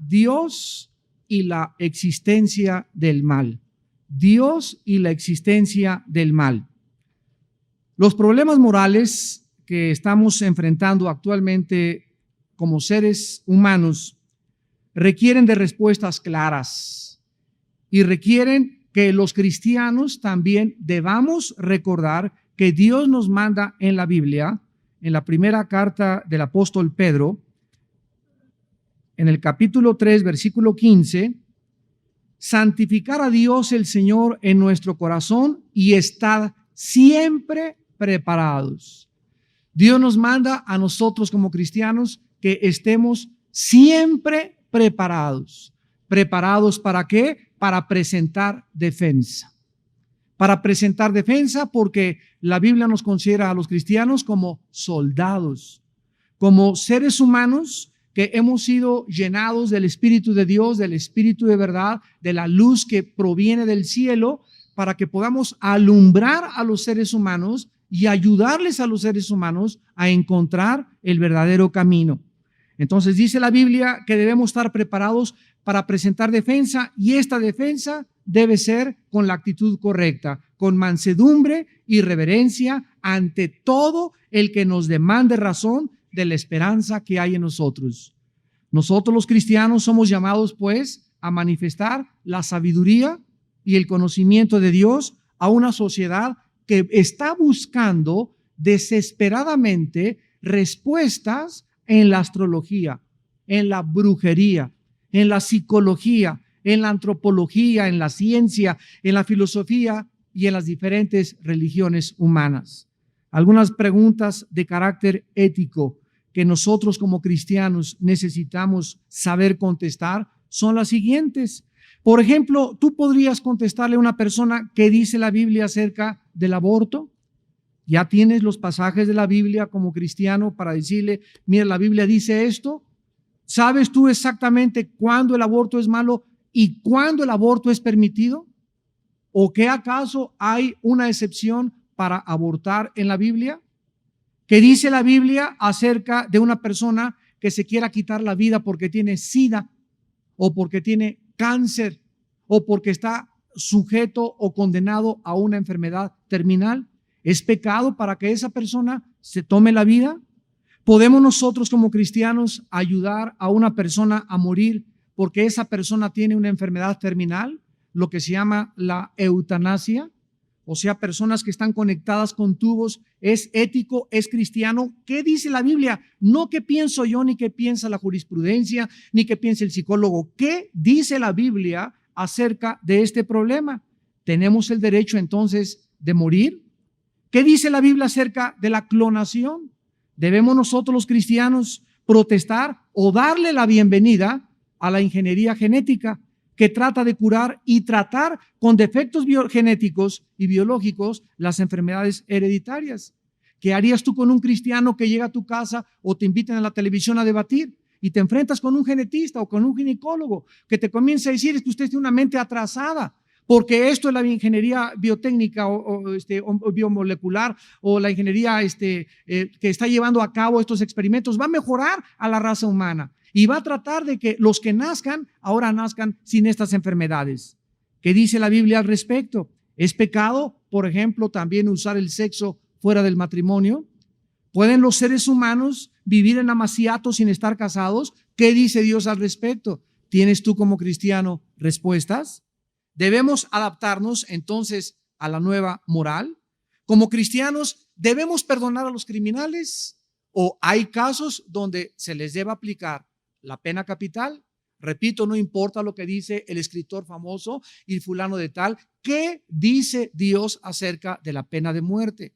Dios y la existencia del mal. Dios y la existencia del mal. Los problemas morales que estamos enfrentando actualmente como seres humanos requieren de respuestas claras y requieren que los cristianos también debamos recordar que Dios nos manda en la Biblia, en la primera carta del apóstol Pedro, en el capítulo 3, versículo 15, santificar a Dios el Señor en nuestro corazón y estar siempre preparados. Dios nos manda a nosotros como cristianos que estemos siempre preparados. ¿Preparados para qué? Para presentar defensa. Para presentar defensa, porque la Biblia nos considera a los cristianos como soldados, como seres humanos que hemos sido llenados del Espíritu de Dios, del Espíritu de verdad, de la luz que proviene del cielo, para que podamos alumbrar a los seres humanos y ayudarles a los seres humanos a encontrar el verdadero camino. Entonces dice la Biblia que debemos estar preparados para presentar defensa, y esta defensa debe ser con la actitud correcta, con mansedumbre y reverencia ante todo el que nos demande razón de la esperanza que hay en nosotros. Nosotros los cristianos somos llamados pues a manifestar la sabiduría y el conocimiento de Dios a una sociedad que está buscando desesperadamente respuestas en la astrología, en la brujería, en la psicología, en la antropología, en la ciencia, en la filosofía y en las diferentes religiones humanas. Algunas preguntas de carácter ético que nosotros como cristianos necesitamos saber contestar son las siguientes. Por ejemplo, tú podrías contestarle a una persona qué dice la Biblia acerca del aborto. Ya tienes los pasajes de la Biblia como cristiano para decirle, mira, la Biblia dice esto. ¿Sabes tú exactamente cuándo el aborto es malo y cuándo el aborto es permitido? ¿O qué acaso hay una excepción para abortar en la Biblia? ¿Qué dice la Biblia acerca de una persona que se quiera quitar la vida porque tiene SIDA o porque tiene cáncer o porque está sujeto o condenado a una enfermedad terminal? ¿Es pecado para que esa persona se tome la vida? ¿Podemos nosotros como cristianos ayudar a una persona a morir porque esa persona tiene una enfermedad terminal, lo que se llama la eutanasia? O sea, personas que están conectadas con tubos. ¿Es ético? ¿Es cristiano? ¿Qué dice la Biblia? No qué pienso yo, ni qué piensa la jurisprudencia, ni qué piensa el psicólogo. ¿Qué dice la Biblia acerca de este problema? ¿Tenemos el derecho entonces de morir? ¿Qué dice la Biblia acerca de la clonación? ¿Debemos nosotros los cristianos protestar o darle la bienvenida a la ingeniería genética que trata de curar y tratar con defectos genéticos y biológicos las enfermedades hereditarias? ¿Qué harías tú con un cristiano que llega a tu casa o te invitan a la televisión a debatir y te enfrentas con un genetista o con un ginecólogo que te comienza a decir es que usted tiene una mente atrasada? Porque esto es la ingeniería biotécnica o biomolecular o la ingeniería que está llevando a cabo estos experimentos va a mejorar a la raza humana y va a tratar de que los que nazcan ahora nazcan sin estas enfermedades. ¿Qué dice la Biblia al respecto? ¿Es pecado, por ejemplo, también usar el sexo fuera del matrimonio? ¿Pueden los seres humanos vivir en amaciato sin estar casados? ¿Qué dice Dios al respecto? ¿Tienes tú como cristiano respuestas? ¿Debemos adaptarnos entonces a la nueva moral? Como cristianos, ¿debemos perdonar a los criminales? ¿O hay casos donde se les debe aplicar la pena capital? Repito, no importa lo que dice el escritor famoso y fulano de tal. ¿Qué dice Dios acerca de la pena de muerte?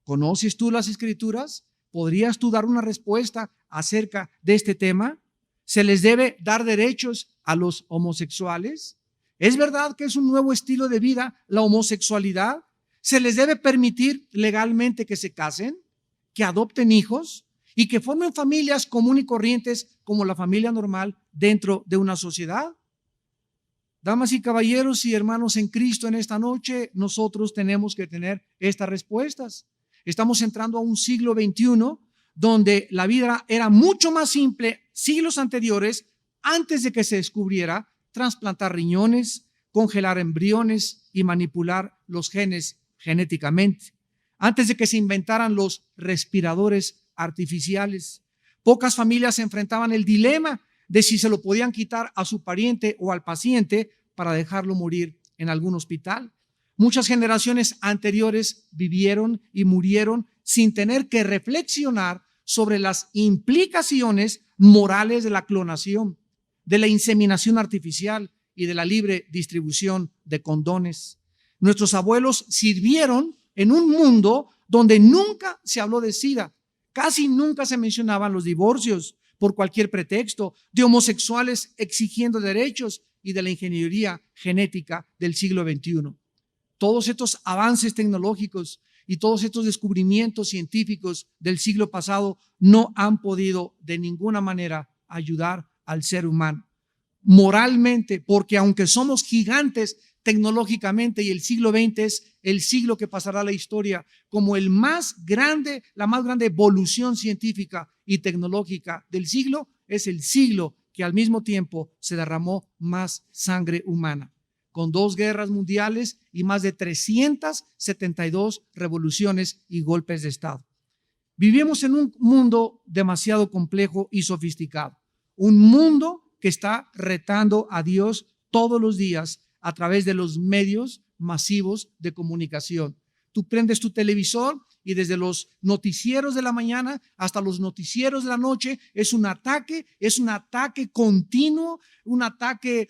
¿Conoces tú las escrituras? ¿Podrías tú dar una respuesta acerca de este tema? ¿Se les debe dar derechos a los homosexuales? ¿Es verdad que es un nuevo estilo de vida la homosexualidad? ¿Se les debe permitir legalmente que se casen, que adopten hijos y que formen familias comunes y corrientes como la familia normal dentro de una sociedad? Damas y caballeros y hermanos en Cristo, en esta noche nosotros tenemos que tener estas respuestas. Estamos entrando a un siglo XXI donde la vida era mucho más simple siglos anteriores antes de que se descubriera trasplantar riñones, congelar embriones y manipular los genes genéticamente, antes de que se inventaran los respiradores artificiales. Pocas familias se enfrentaban el dilema de si se lo podían quitar a su pariente o al paciente para dejarlo morir en algún hospital. Muchas generaciones anteriores vivieron y murieron sin tener que reflexionar sobre las implicaciones morales de la clonación, de la inseminación artificial y de la libre distribución de condones. Nuestros abuelos sirvieron en un mundo donde nunca se habló de SIDA, casi nunca se mencionaban los divorcios por cualquier pretexto, de homosexuales exigiendo derechos y de la ingeniería genética del siglo XXI. Todos estos avances tecnológicos y todos estos descubrimientos científicos del siglo pasado no han podido de ninguna manera ayudar al ser humano moralmente, porque aunque somos gigantes tecnológicamente y el siglo XX es el siglo que pasará a la historia como la más grande evolución científica y tecnológica del siglo, es el siglo que al mismo tiempo se derramó más sangre humana, con 2 guerras mundiales y más de 372 revoluciones y golpes de Estado. Vivimos en un mundo demasiado complejo y sofisticado, un mundo que está retando a Dios todos los días a través de los medios masivos de comunicación. Tú prendes tu televisor y desde los noticieros de la mañana hasta los noticieros de la noche es un ataque continuo, un ataque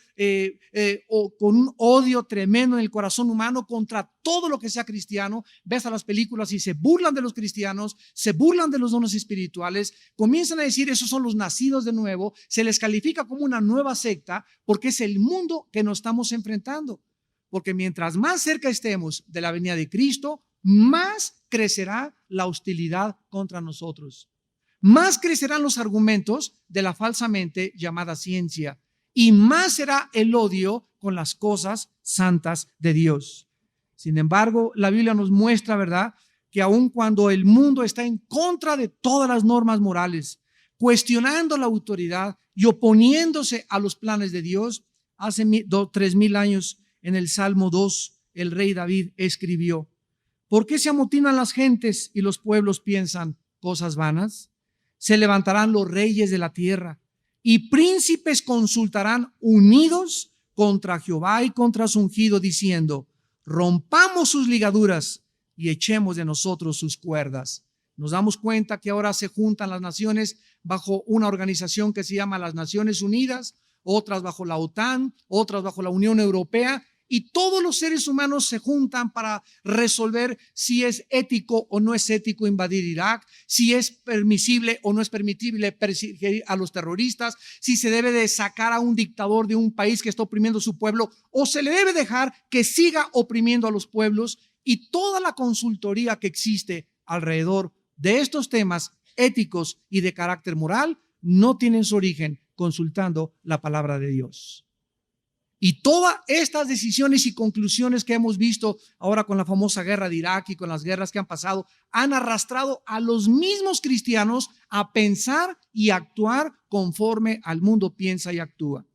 con un odio tremendo en el corazón humano contra todo lo que sea cristiano. Ves a las películas y se burlan de los cristianos, se burlan de los dones espirituales, comienzan a decir esos son los nacidos de nuevo, se les califica como una nueva secta porque es el mundo que nos estamos enfrentando. Porque mientras más cerca estemos de la venida de Cristo, más crecerá la hostilidad contra nosotros. Más crecerán los argumentos de la falsamente llamada ciencia y más será el odio con las cosas santas de Dios. Sin embargo, la Biblia nos muestra, ¿verdad?, que aun cuando el mundo está en contra de todas las normas morales, cuestionando la autoridad y oponiéndose a los planes de Dios, hace 3,000 años en el Salmo 2, el rey David escribió: ¿por qué se amotinan las gentes y los pueblos piensan cosas vanas? Se levantarán los reyes de la tierra y príncipes consultarán unidos contra Jehová y contra su ungido, diciendo: rompamos sus ligaduras y echemos de nosotros sus cuerdas. Nos damos cuenta que ahora se juntan las naciones bajo una organización que se llama las Naciones Unidas, otras bajo la OTAN, otras bajo la Unión Europea, y todos los seres humanos se juntan para resolver si es ético o no es ético invadir Irak, si es permisible o no es permitible perseguir a los terroristas, si se debe de sacar a un dictador de un país que está oprimiendo a su pueblo o se le debe dejar que siga oprimiendo a los pueblos, y toda la consultoría que existe alrededor de estos temas éticos y de carácter moral no tienen su origen consultando la palabra de Dios. Y todas estas decisiones y conclusiones que hemos visto ahora con la famosa guerra de Irak y con las guerras que han pasado han arrastrado a los mismos cristianos a pensar y actuar conforme al mundo piensa y actúa.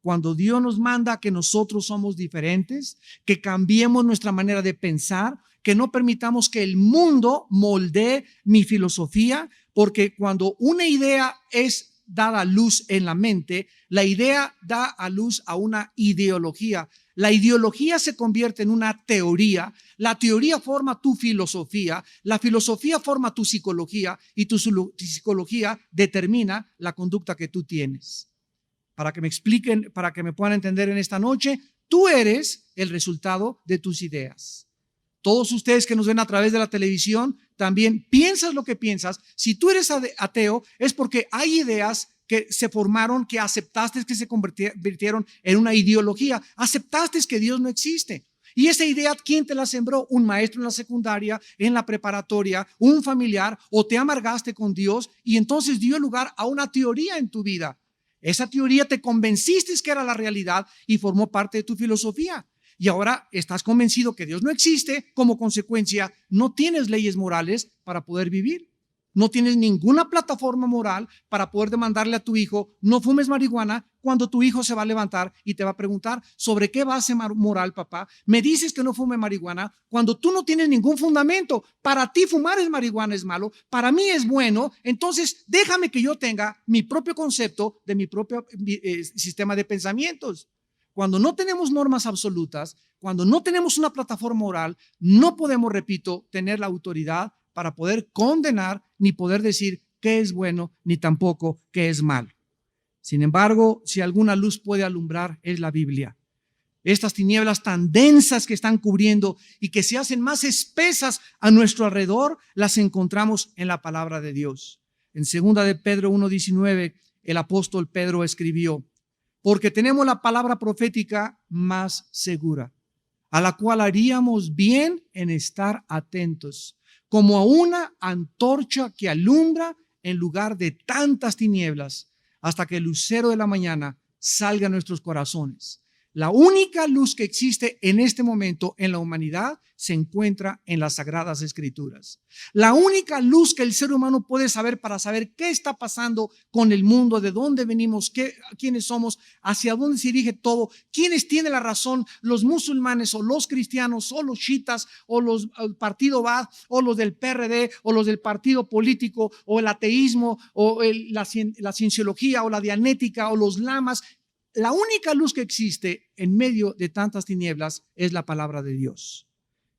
Cuando Dios nos manda que nosotros somos diferentes, que cambiemos nuestra manera de pensar, que no permitamos que el mundo moldee mi filosofía, porque cuando una idea es dada a luz en la mente, la idea da a luz a una ideología. La ideología se convierte en una teoría, la teoría forma tu filosofía, la filosofía forma tu psicología y tu psicología determina la conducta que tú tienes. Para que me expliquen, para que me puedan entender en esta noche, tú eres el resultado de tus ideas. Todos ustedes que nos ven a través de la televisión, también piensas lo que piensas. Si tú eres ateo, es porque hay ideas que se formaron, que aceptaste que se convirtieron en una ideología. Aceptaste que Dios no existe. Y esa idea, ¿quién te la sembró? Un maestro en la secundaria, en la preparatoria, un familiar, o te amargaste con Dios y entonces dio lugar a una teoría en tu vida. Esa teoría te convenciste que era la realidad y formó parte de tu filosofía. Y ahora estás convencido que Dios no existe, como consecuencia no tienes leyes morales para poder vivir. No tienes ninguna plataforma moral para poder demandarle a tu hijo, no fumes marihuana, cuando tu hijo se va a levantar y te va a preguntar, ¿sobre qué base moral, papá? Me dices que no fume marihuana cuando tú no tienes ningún fundamento. Para ti fumar marihuana es malo, para mí es bueno, entonces déjame que yo tenga mi propio concepto de mi propio sistema de pensamientos. Cuando no tenemos normas absolutas, cuando no tenemos una plataforma moral, no podemos, repito, tener la autoridad para poder condenar ni poder decir qué es bueno ni tampoco qué es malo. Sin embargo, si alguna luz puede alumbrar, es la Biblia. Estas tinieblas tan densas que están cubriendo y que se hacen más espesas a nuestro alrededor, las encontramos en la palabra de Dios. En 2 de Pedro 1:19, el apóstol Pedro escribió, porque tenemos la palabra profética más segura, a la cual haríamos bien en estar atentos, como a una antorcha que alumbra en lugar de tantas tinieblas, hasta que el lucero de la mañana salga a nuestros corazones. La única luz que existe en este momento en la humanidad se encuentra en las Sagradas Escrituras. La única luz que el ser humano puede saber para saber qué está pasando con el mundo, de dónde venimos, quiénes somos, hacia dónde se dirige todo, quiénes tienen la razón, los musulmanes o los cristianos o los chiitas o el partido Baath o los del PRD o los del partido político o el ateísmo o la cienciología o la dianética o los lamas. La única luz que existe en medio de tantas tinieblas es la palabra de Dios.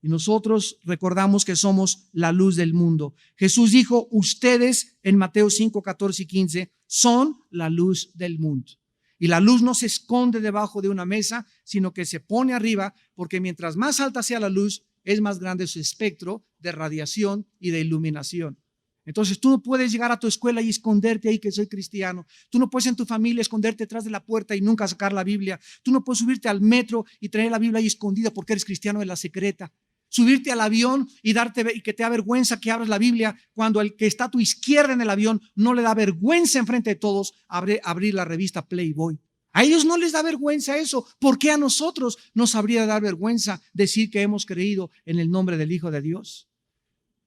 Y nosotros recordamos que somos la luz del mundo. Jesús dijo, ustedes en Mateo 5, 14 y 15 son la luz del mundo. Y la luz no se esconde debajo de una mesa, sino que se pone arriba, porque mientras más alta sea la luz, es más grande su espectro de radiación y de iluminación. Entonces tú no puedes llegar a tu escuela y esconderte ahí que soy cristiano. Tú no puedes en tu familia esconderte detrás de la puerta y nunca sacar la Biblia. Tú no puedes subirte al metro y traer la Biblia ahí escondida porque eres cristiano de la secreta. Subirte al avión y que te da vergüenza que abras la Biblia cuando el que está a tu izquierda en el avión no le da vergüenza enfrente de todos abrir la revista Playboy. A ellos no les da vergüenza eso. ¿Por qué a nosotros nos habría de dar vergüenza decir que hemos creído en el nombre del Hijo de Dios?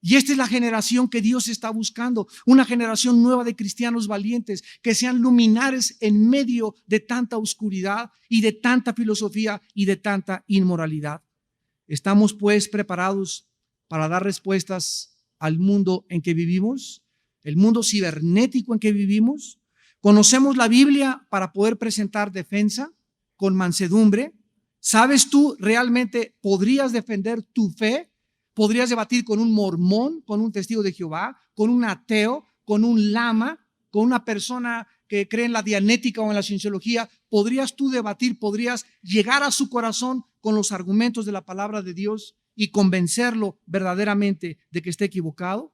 Y esta es la generación que Dios está buscando, una generación nueva de cristianos valientes que sean luminares en medio de tanta oscuridad y de tanta filosofía y de tanta inmoralidad. ¿Estamos pues preparados para dar respuestas al mundo en que vivimos? ¿El mundo cibernético en que vivimos? ¿Conocemos la Biblia para poder presentar defensa con mansedumbre? ¿Sabes tú realmente podrías defender tu fe? ¿Podrías debatir con un mormón, con un testigo de Jehová, con un ateo, con un lama, con una persona que cree en la dianética o en la cienciología? ¿Podrías tú debatir, podrías llegar a su corazón con los argumentos de la palabra de Dios y convencerlo verdaderamente de que esté equivocado?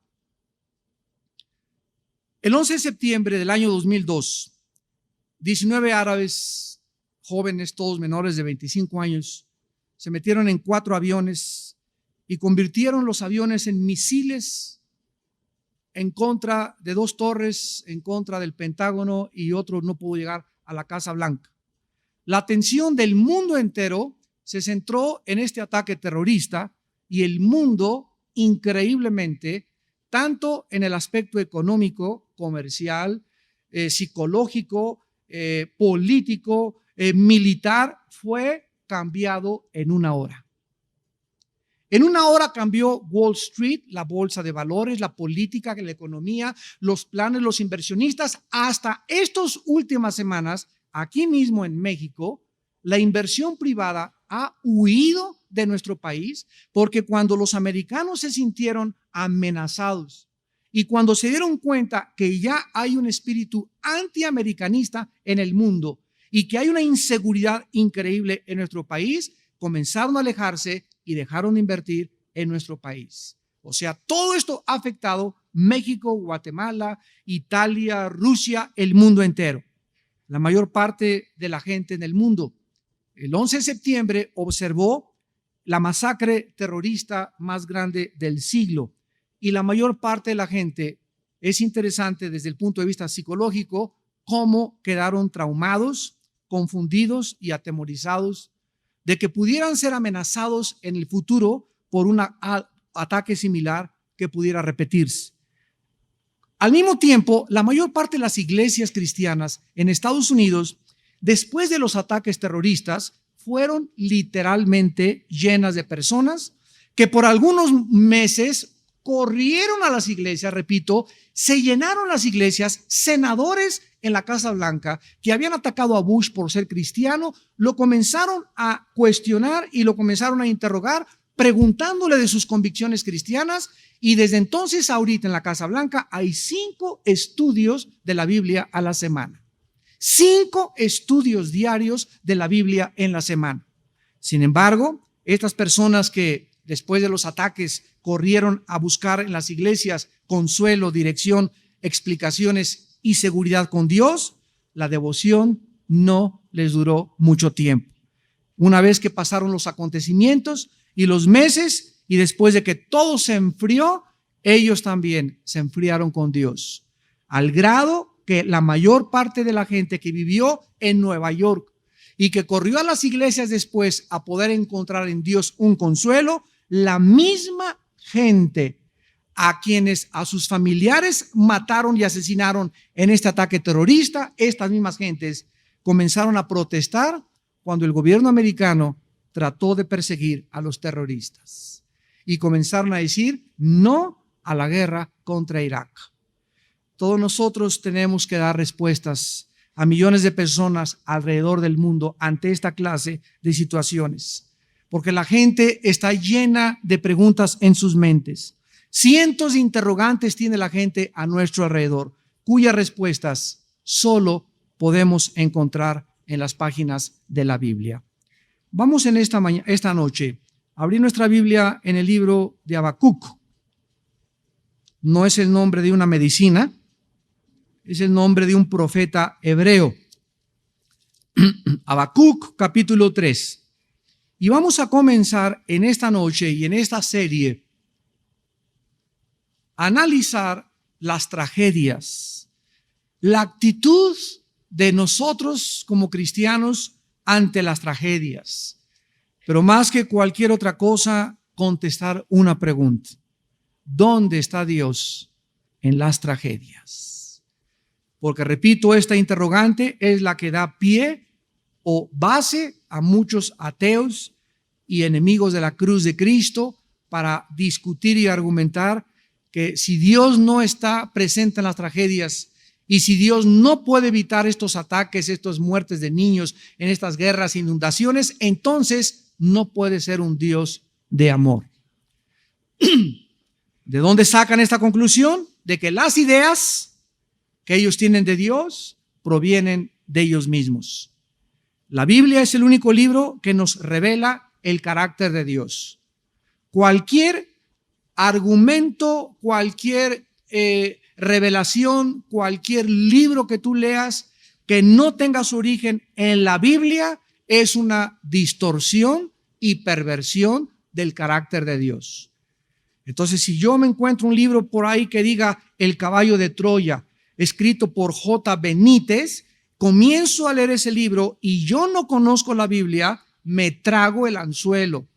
El 11 de septiembre del año 2002, 19 árabes, jóvenes, todos menores de 25 años, se metieron en 4 aviones y convirtieron los aviones en misiles en contra de 2 torres, en contra del Pentágono, y otro no pudo llegar a la Casa Blanca. La atención del mundo entero se centró en este ataque terrorista y el mundo, increíblemente, tanto en el aspecto económico, comercial, psicológico, político, militar, fue cambiado en una hora. En una hora cambió Wall Street, la bolsa de valores, la política, la economía, los planes, los inversionistas. Hasta estas últimas semanas, aquí mismo en México, la inversión privada ha huido de nuestro país porque cuando los americanos se sintieron amenazados y cuando se dieron cuenta que ya hay un espíritu antiamericanista en el mundo y que hay una inseguridad increíble en nuestro país, comenzaron a alejarse y dejaron de invertir en nuestro país. O sea, todo esto ha afectado México, Guatemala, Italia, Rusia, el mundo entero. La mayor parte de la gente en el mundo, el 11 de septiembre, observó la masacre terrorista más grande del siglo. Y la mayor parte de la gente, es interesante desde el punto de vista psicológico, cómo quedaron traumados, confundidos y atemorizados de que pudieran ser amenazados en el futuro por un ataque similar que pudiera repetirse. Al mismo tiempo, la mayor parte de las iglesias cristianas en Estados Unidos, después de los ataques terroristas, fueron literalmente llenas de personas que por algunos meses corrieron a las iglesias, repito, se llenaron las iglesias, senadores en la Casa Blanca que habían atacado a Bush por ser cristiano, lo comenzaron a cuestionar y lo comenzaron a interrogar, preguntándole de sus convicciones cristianas, y desde entonces ahorita en la Casa Blanca hay 5 estudios de la Biblia a la semana. 5 estudios diarios de la Biblia en la semana. Sin embargo, estas personas que después de los ataques corrieron a buscar en las iglesias consuelo, dirección, explicaciones y seguridad con Dios, la devoción no les duró mucho tiempo. Una vez que pasaron los acontecimientos y los meses, y después de que todo se enfrió, ellos también se enfriaron con Dios, al grado que la mayor parte de la gente que vivió en Nueva York y que corrió a las iglesias después a poder encontrar en Dios un consuelo, la misma gente a quienes a sus familiares mataron y asesinaron en este ataque terrorista, estas mismas gentes comenzaron a protestar cuando el gobierno americano trató de perseguir a los terroristas y comenzaron a decir no a la guerra contra Irak. Todos nosotros tenemos que dar respuestas a millones de personas alrededor del mundo ante esta clase de situaciones, porque la gente está llena de preguntas en sus mentes. Cientos de interrogantes tiene la gente a nuestro alrededor, cuyas respuestas solo podemos encontrar en las páginas de la Biblia. Vamos en esta noche a abrir nuestra Biblia en el libro de Habacuc. No es el nombre de una medicina, es el nombre de un profeta hebreo. Habacuc capítulo 3. Y vamos a comenzar en esta noche y en esta serie a analizar las tragedias, la actitud de nosotros como cristianos ante las tragedias. Pero más que cualquier otra cosa, contestar una pregunta. ¿Dónde está Dios en las tragedias? Porque repito, esta interrogante es la que da pie o base a muchos ateos y enemigos de la cruz de Cristo para discutir y argumentar que si Dios no está presente en las tragedias y si Dios no puede evitar estos ataques, estas muertes de niños en estas guerras, inundaciones, entonces no puede ser un Dios de amor. ¿De dónde sacan esta conclusión? De que las ideas que ellos tienen de Dios provienen de ellos mismos. La Biblia es el único libro que nos revela el carácter de Dios. Cualquier argumento, cualquier revelación, cualquier libro que tú leas que no tenga su origen en la Biblia es una distorsión y perversión del carácter de Dios. Entonces, si yo me encuentro un libro por ahí que diga El caballo de Troya, escrito por J. Benítez, comienzo a leer ese libro y yo no conozco la Biblia, me trago el anzuelo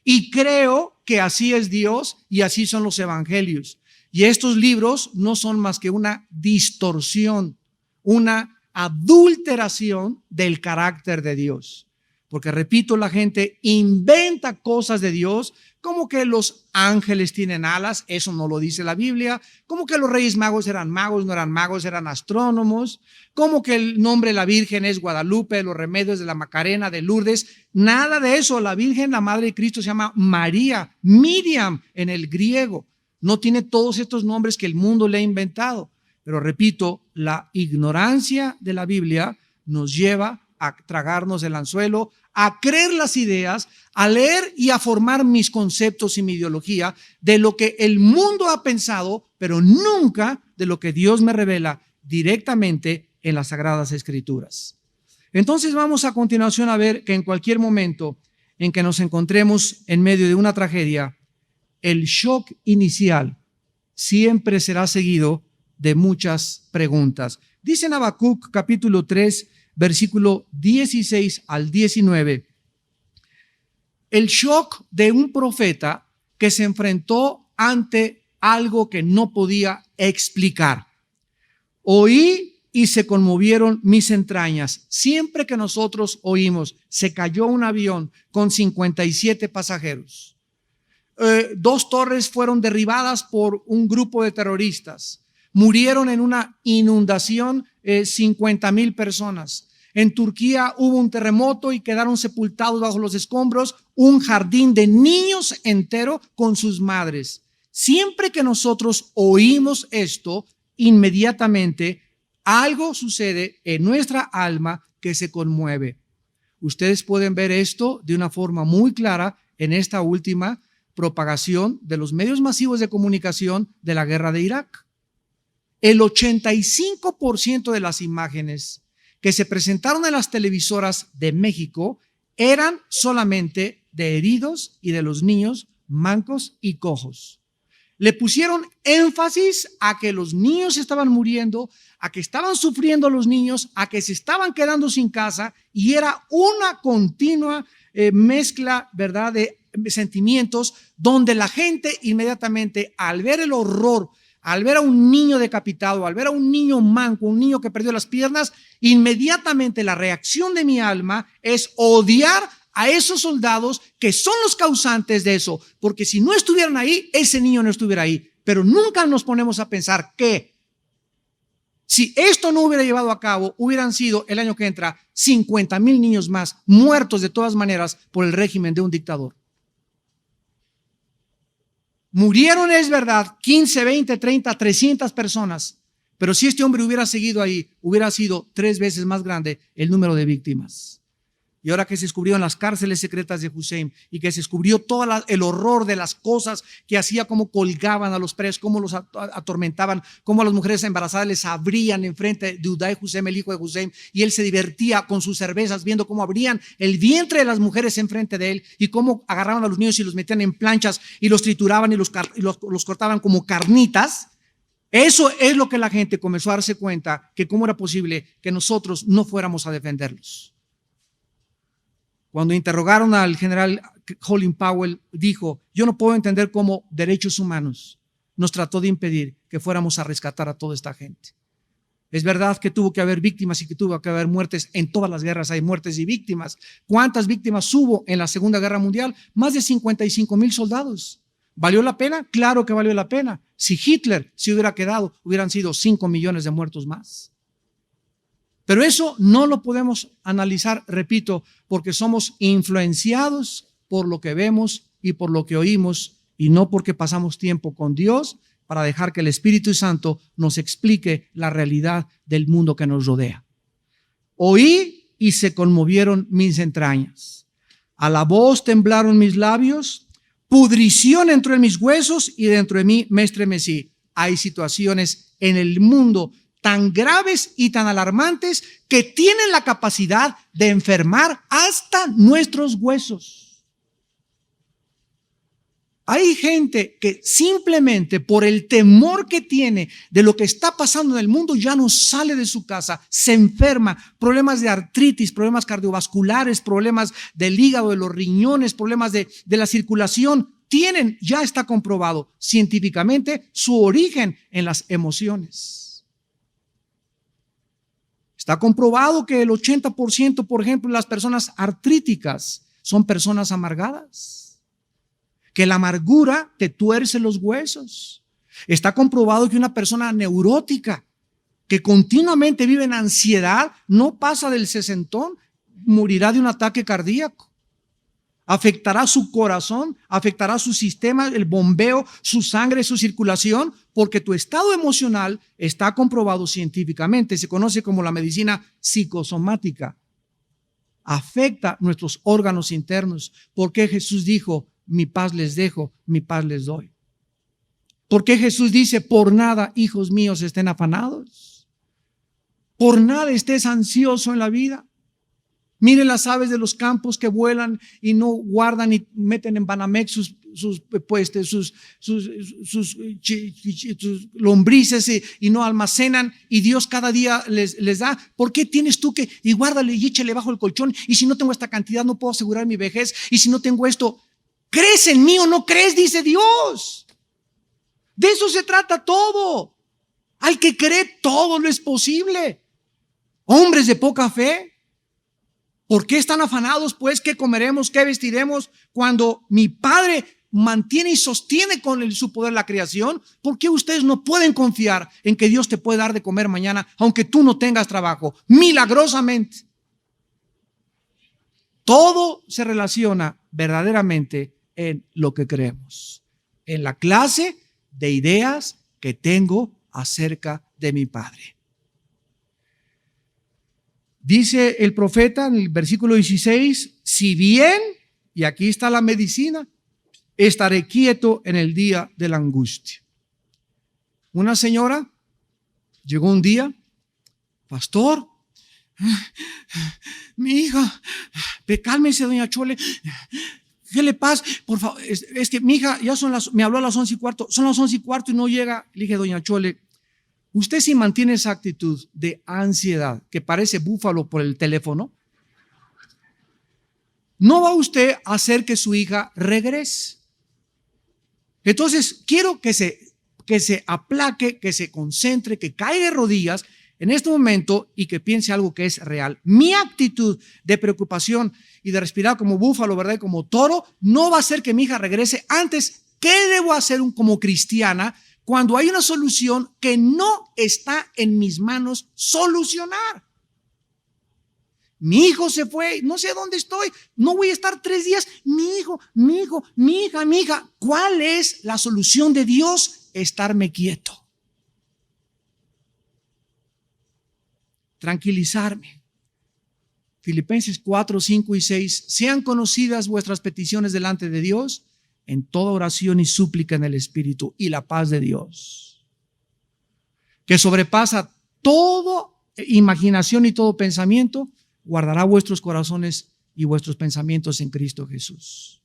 y creo que así es Dios y así son los evangelios. Y estos libros no son más que una distorsión, una adulteración del carácter de Dios. Porque repito, la gente inventa cosas de Dios, como que los ángeles tienen alas, eso no lo dice la Biblia, como que los reyes magos eran magos, no eran magos, eran astrónomos, como que el nombre de la Virgen es Guadalupe, los remedios de la Macarena, de Lourdes, nada de eso. La Virgen, la Madre de Cristo, se llama María, Miriam en el griego, no tiene todos estos nombres que el mundo le ha inventado. Pero repito, la ignorancia de la Biblia nos lleva a tragarnos el anzuelo, a creer las ideas, a leer y a formar mis conceptos y mi ideología de lo que el mundo ha pensado, pero nunca de lo que Dios me revela directamente en las Sagradas Escrituras. Entonces vamos a continuación a ver que en cualquier momento en que nos encontremos en medio de una tragedia, el shock inicial siempre será seguido de muchas preguntas. Dice en Habacuc capítulo 3, versículo 16 al 19, el shock de un profeta que se enfrentó ante algo que no podía explicar. Oí y se conmovieron mis entrañas. Siempre que nosotros oímos, se cayó un avión con 57 pasajeros. 2 torres fueron derribadas por un grupo de terroristas. Murieron en una inundación 50,000 personas. En Turquía hubo un terremoto y quedaron sepultados bajo los escombros un jardín de niños entero con sus madres. Siempre que nosotros oímos esto, inmediatamente algo sucede en nuestra alma que se conmueve. Ustedes pueden ver esto de una forma muy clara en esta última propagación de los medios masivos de comunicación de la guerra de Irak. El 85% de las imágenes que se presentaron en las televisoras de México eran solamente de heridos y de los niños mancos y cojos. Le pusieron énfasis a que los niños estaban muriendo, a que estaban sufriendo los niños, a que se estaban quedando sin casa, y era una continua mezcla, ¿verdad?, de sentimientos, donde la gente inmediatamente, al ver el horror, al ver a un niño decapitado, al ver a un niño manco, un niño que perdió las piernas, inmediatamente la reacción de mi alma es odiar a esos soldados que son los causantes de eso, porque si no estuvieran ahí, ese niño no estuviera ahí. Pero nunca nos ponemos a pensar que si esto no hubiera llevado a cabo, hubieran sido el año que entra 50,000 niños más muertos de todas maneras por el régimen de un dictador. Murieron, es verdad, 15, 20, 30, 300 personas, pero si este hombre hubiera seguido ahí, hubiera sido 3 veces más grande el número de víctimas. Y ahora que se descubrieron las cárceles secretas de Hussein y que se descubrió todo el horror de las cosas que hacía, cómo colgaban a los presos, cómo los atormentaban, cómo a las mujeres embarazadas les abrían enfrente de Uday Hussein, el hijo de Hussein, y él se divertía con sus cervezas viendo cómo abrían el vientre de las mujeres enfrente de él y cómo agarraban a los niños y los metían en planchas y los trituraban y los cortaban como carnitas. Eso es lo que la gente comenzó a darse cuenta, que cómo era posible que nosotros no fuéramos a defenderlos. Cuando interrogaron al general Colin Powell, dijo: yo no puedo entender cómo derechos humanos nos trató de impedir que fuéramos a rescatar a toda esta gente. Es verdad que tuvo que haber víctimas y que tuvo que haber muertes. En todas las guerras hay muertes y víctimas. ¿Cuántas víctimas hubo en la Segunda Guerra Mundial? Más de 55,000 soldados. ¿Valió la pena? Claro que valió la pena. Si Hitler se hubiera quedado, hubieran sido 5 millones de muertos más. Pero eso no lo podemos analizar, repito, porque somos influenciados por lo que vemos y por lo que oímos, y no porque pasamos tiempo con Dios para dejar que el Espíritu Santo nos explique la realidad del mundo que nos rodea. Oí y se conmovieron mis entrañas. A la voz temblaron mis labios, pudrición entró en mis huesos y dentro de mí me estremecí. Hay situaciones en el mundo tan graves y tan alarmantes que tienen la capacidad de enfermar hasta nuestros huesos. Hay gente que simplemente por el temor que tiene de lo que está pasando en el mundo ya no sale de su casa, se enferma, problemas de artritis, problemas cardiovasculares, problemas del hígado, de los riñones, problemas de la circulación. Ya está comprobado científicamente su origen en las emociones. Está comprobado que el 80%, por ejemplo, de las personas artríticas son personas amargadas, que la amargura te tuerce los huesos. Está comprobado que una persona neurótica que continuamente vive en ansiedad no pasa del 60, morirá de un ataque cardíaco. Afectará su corazón, afectará su sistema, el bombeo, su sangre, su circulación, porque tu estado emocional está comprobado científicamente. Se conoce como la medicina psicosomática. Afecta nuestros órganos internos. ¿Por qué Jesús dijo: mi paz les dejo, mi paz les doy? ¿Por qué Jesús dice: por nada, hijos míos, estén afanados? Por nada estés ansioso en la vida. Miren las aves de los campos que vuelan y no guardan y meten en Banamex sus lombrices y no almacenan, y Dios cada día les da. ¿Por qué tienes tú que y guárdale y échale bajo el colchón? Y si no tengo esta cantidad no puedo asegurar mi vejez, y si no tengo esto, ¿crees en mí o no crees? Dice Dios. De eso se trata todo. Al que cree, todo lo es posible. Hombres de poca fe, ¿por qué están afanados, pues? ¿Qué comeremos? ¿Qué vestiremos? Cuando mi Padre mantiene y sostiene con su poder la creación, ¿por qué ustedes no pueden confiar en que Dios te puede dar de comer mañana, aunque tú no tengas trabajo? Milagrosamente. Todo se relaciona verdaderamente en lo que creemos, en la clase de ideas que tengo acerca de mi Padre. Dice el profeta en el versículo 16, si bien, y aquí está la medicina, estaré quieto en el día de la angustia. Una señora llegó un día, pastor, mi hija, cálmese, doña Chole, ¿qué le pasa? Por favor, es que mi hija ya me habló a las 11:15, son las 11:15 y no llega. Le dije, doña Chole, usted si mantiene esa actitud de ansiedad que parece búfalo por el teléfono, no va usted a hacer que su hija regrese. Entonces, quiero que se aplaque, que se concentre, que caiga de rodillas en este momento y que piense algo que es real. Mi actitud de preocupación y de respirar como búfalo, ¿verdad? Como toro, no va a hacer que mi hija regrese. Antes, ¿qué debo hacer como cristiana cuando hay una solución que no está en mis manos solucionar? Mi hijo se fue, no sé dónde estoy, no voy a estar 3 días. Mi hijo, mi hija. ¿Cuál es la solución de Dios? Estarme quieto. Tranquilizarme. Filipenses 4, 5 y 6. Sean conocidas vuestras peticiones delante de Dios en toda oración y súplica en el Espíritu, y la paz de Dios, que sobrepasa toda imaginación y todo pensamiento, guardará vuestros corazones y vuestros pensamientos en Cristo Jesús.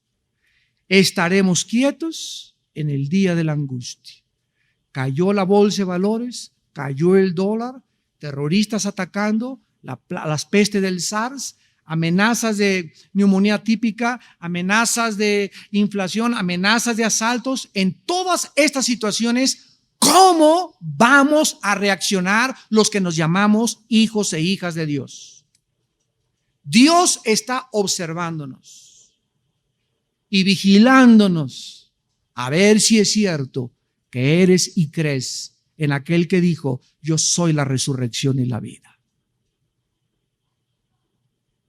Estaremos quietos en el día de la angustia. Cayó la bolsa de valores, cayó el dólar, terroristas atacando, las pestes del SARS, amenazas de neumonía típica, amenazas de inflación, amenazas de asaltos. En todas estas situaciones, ¿cómo vamos a reaccionar los que nos llamamos hijos e hijas de Dios? Dios está observándonos y vigilándonos a ver si es cierto que eres y crees en aquel que dijo, yo soy la resurrección y la vida.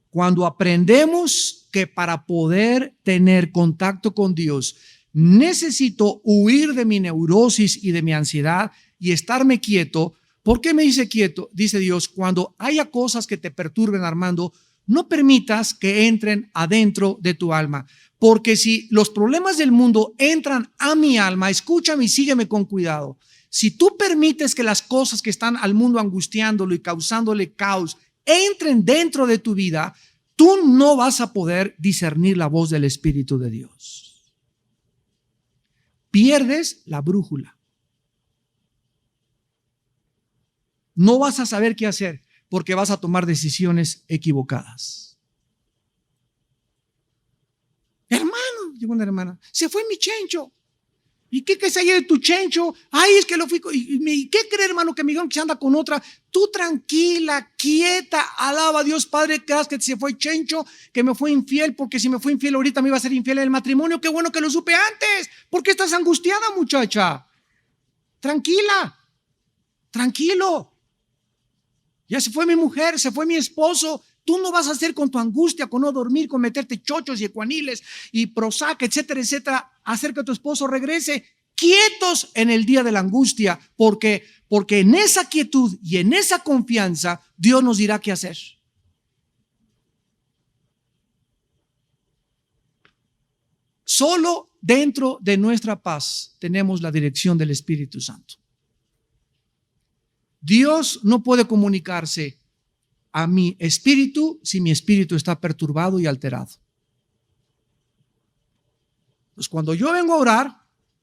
Cuando aprendemos que para poder tener contacto con Dios necesito huir de mi neurosis y de mi ansiedad y estarme quieto. ¿Por qué me dice quieto? Dice Dios, cuando haya cosas que te perturben, Armando, no permitas que entren adentro de tu alma, porque si los problemas del mundo entran a mi alma, escúchame y sígueme con cuidado. Si tú permites que las cosas que están al mundo angustiándolo y causándole caos entren dentro de tu vida, tú no vas a poder discernir la voz del Espíritu de Dios. Pierdes la brújula. No vas a saber qué hacer, porque vas a tomar decisiones equivocadas. Hermano, llegó una hermana, se fue mi chencho. ¿Y qué que se haya de tu chencho? Ay, es que lo fui. ¿Y qué cree, hermano, que me dijeron que se anda con otra? Tú tranquila, quieta, alaba a Dios Padre, creas que se fue chencho, que me fue infiel, porque si me fue infiel ahorita me iba a ser infiel en el matrimonio. Qué bueno que lo supe antes. ¿Por qué estás angustiada, muchacha? Tranquila, tranquilo. Ya se fue mi mujer, se fue mi esposo. Tú no vas a hacer con tu angustia, con no dormir, con meterte chochos y ecuaniles y Prozac, etcétera, etcétera, hacer que tu esposo regrese. Quietos en el día de la angustia, porque en esa quietud y en esa confianza Dios nos dirá qué hacer. Solo dentro de nuestra paz tenemos la dirección del Espíritu Santo. Dios no puede comunicarse a mi espíritu si mi espíritu está perturbado y alterado. Pues cuando yo vengo a orar,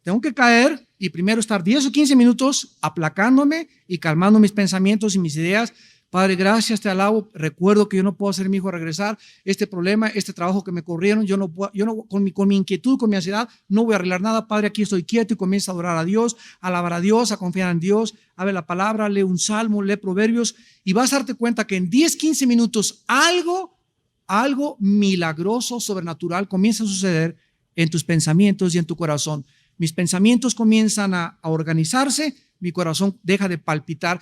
tengo que caer y primero estar 10 o 15 minutos aplacándome y calmando mis pensamientos y mis ideas, Padre, gracias, te alabo. Recuerdo que yo no puedo hacer a mi hijo regresar. Este problema, este trabajo que me corrieron, yo no con mi inquietud, con mi ansiedad, no voy a arreglar nada. Padre, aquí estoy quieto y comienza a adorar a Dios, a alabar a Dios, a confiar en Dios. Abre la palabra, lee un salmo, lee proverbios y vas a darte cuenta que en 10, 15 minutos algo milagroso, sobrenatural comienza a suceder en tus pensamientos y en tu corazón. Mis pensamientos comienzan a organizarse, mi corazón deja de palpitar,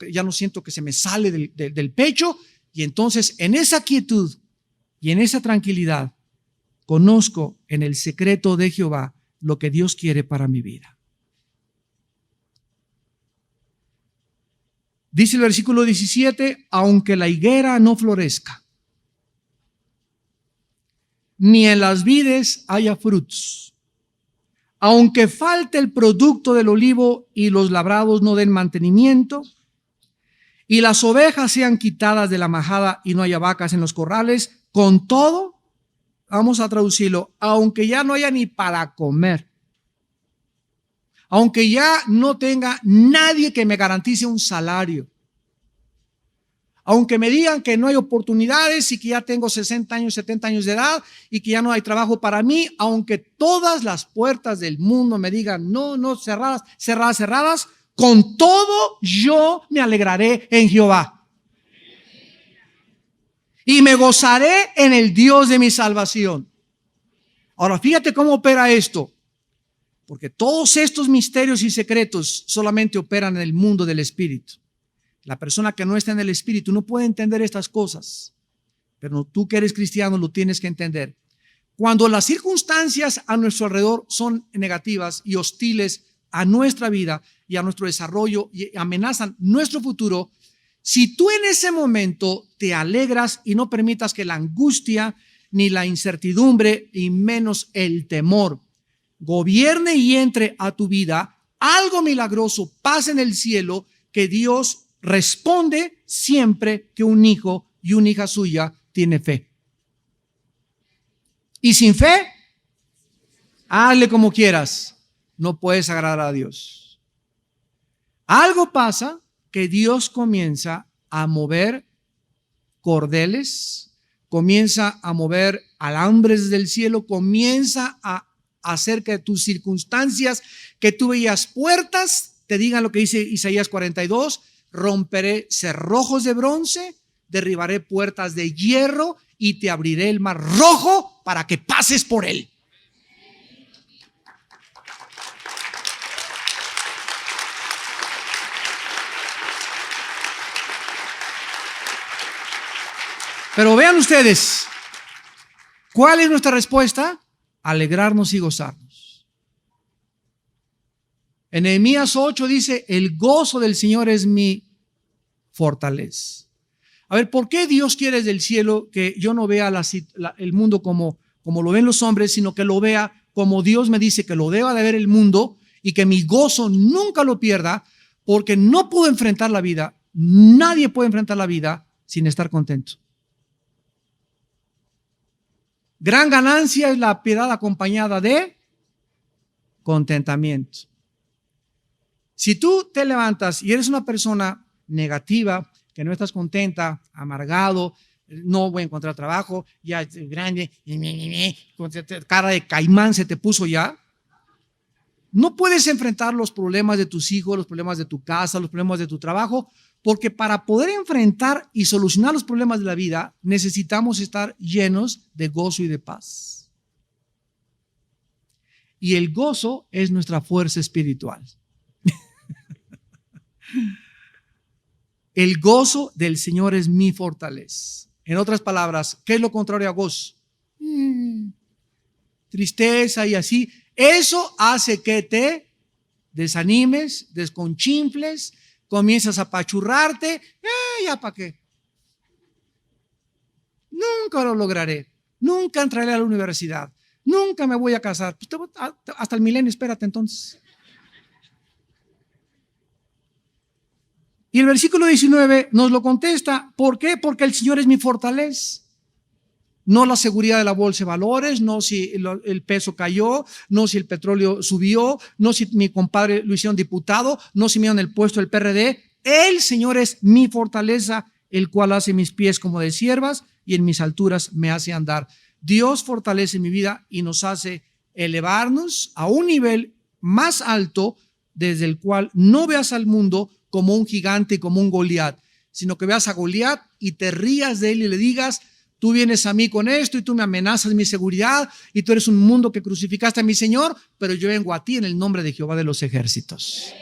ya no siento que se me sale del pecho, y entonces en esa quietud y en esa tranquilidad conozco en el secreto de Jehová lo que Dios quiere para mi vida. Dice el versículo 17, aunque la higuera no florezca, ni en las vides haya frutos, aunque falte el producto del olivo y los labrados no den mantenimiento, y las ovejas sean quitadas de la majada y no haya vacas en los corrales, con todo, vamos a traducirlo, aunque ya no haya ni para comer, aunque ya no tenga nadie que me garantice un salario, aunque me digan que no hay oportunidades y que ya tengo 60 años, 70 años de edad y que ya no hay trabajo para mí, aunque todas las puertas del mundo me digan no, cerradas, cerradas, cerradas, con todo yo me alegraré en Jehová y me gozaré en el Dios de mi salvación. Ahora, fíjate cómo opera esto, porque todos estos misterios y secretos solamente operan en el mundo del Espíritu. La persona que no está en el Espíritu no puede entender estas cosas, pero tú que eres cristiano lo tienes que entender. Cuando las circunstancias a nuestro alrededor son negativas y hostiles a nuestra vida y a nuestro desarrollo y amenazan nuestro futuro, si tú en ese momento te alegras y no permitas que la angustia ni la incertidumbre y menos el temor gobierne y entre a tu vida, algo milagroso pasa en el cielo, que Dios responde siempre que un hijo y una hija suya tiene fe. Y sin fe, hazle como quieras, no puedes agradar a Dios. Algo pasa que Dios comienza a mover cordeles, comienza a mover alambres del cielo, comienza a hacer que tus circunstancias, que tú veías puertas, te digan lo que dice Isaías 42, romperé cerrojos de bronce, derribaré puertas de hierro y te abriré el mar rojo para que pases por él. Pero vean ustedes, ¿cuál es nuestra respuesta? Alegrarnos y gozarnos. En Nehemías 8 dice, el gozo del Señor es mi fortaleza. A ver, ¿por qué Dios quiere desde el cielo que yo no vea el mundo como lo ven los hombres, sino que lo vea como Dios me dice que lo deba de ver el mundo y que mi gozo nunca lo pierda? Porque no puedo enfrentar la vida, nadie puede enfrentar la vida sin estar contento. Gran ganancia es la piedad acompañada de contentamiento. Si tú te levantas y eres una persona negativa, que no estás contenta, amargado, no voy a encontrar trabajo, ya es grande, cara de caimán se te puso ya, no puedes enfrentar los problemas de tus hijos, los problemas de tu casa, los problemas de tu trabajo, porque para poder enfrentar y solucionar los problemas de la vida, necesitamos estar llenos de gozo y de paz. Y el gozo es nuestra fuerza espiritual. El gozo del Señor es mi fortaleza. En otras palabras, ¿qué es lo contrario a gozo? Tristeza y así. Eso hace que te desanimes, desconchinfles, comienzas a apachurrarte. ¿Ya para qué? Nunca lo lograré. Nunca entraré a la universidad. Nunca me voy a casar. Pues hasta el milenio, espérate entonces. Y el versículo 19 nos lo contesta. ¿Por qué? Porque el Señor es mi fortaleza. No la seguridad de la bolsa de valores, no si el peso cayó, no si el petróleo subió, no si mi compadre lo hicieron diputado, no si me dieron el puesto del PRD. El Señor es mi fortaleza, el cual hace mis pies como de ciervas y en mis alturas me hace andar. Dios fortalece mi vida y nos hace elevarnos a un nivel más alto desde el cual no veas al mundo como un gigante, como un Goliat, sino que veas a Goliat y te rías de él y le digas: tú vienes a mí con esto y tú me amenazas mi seguridad y tú eres un mundo que crucificaste a mi Señor, pero yo vengo a ti en el nombre de Jehová de los ejércitos.